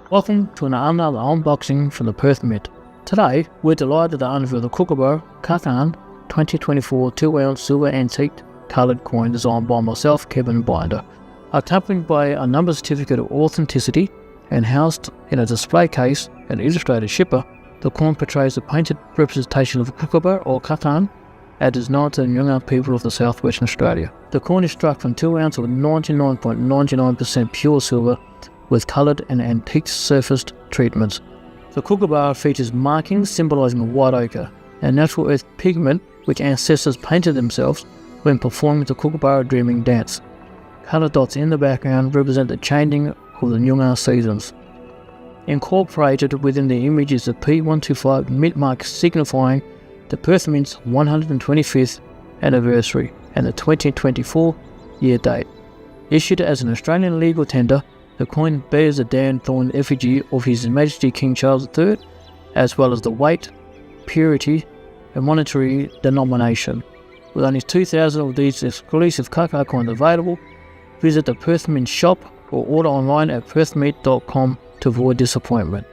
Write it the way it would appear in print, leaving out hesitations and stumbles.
Welcome to another unboxing from the Perth Mint. Today, we're delighted to unveil the Kookaburra Kaa Kaa 2024 2-ounce silver antique coloured coin designed by myself, Kevin Bynder. Accompanied by a number certificate of authenticity and housed in a display case and illustrated shipper, the coin portrays a painted representation of a kookaburra or Kaa Kaa and is known to the Nyoongar people of the southwestern Australia. The coin is struck from 2 ounces of 99.99% pure silver with coloured and antique surfaced treatments. The kookaburra features markings symbolising a white ochre, a natural earth pigment which ancestors painted themselves when performing the kookaburra dreaming dance. Coloured dots in the background represent the changing of the Nyoongar seasons. Incorporated within the image is the P125 mintmark signifying the Perth Mint's 125th anniversary and the 2024 year date. Issued as an Australian legal tender, the coin bears a down-thorn effigy of His Majesty King Charles III, as well as the weight, purity, and monetary denomination. With only 2,000 of these exclusive Kaa Kaa coins available, visit the Perth Mint shop or order online at perthmint.com to avoid disappointment.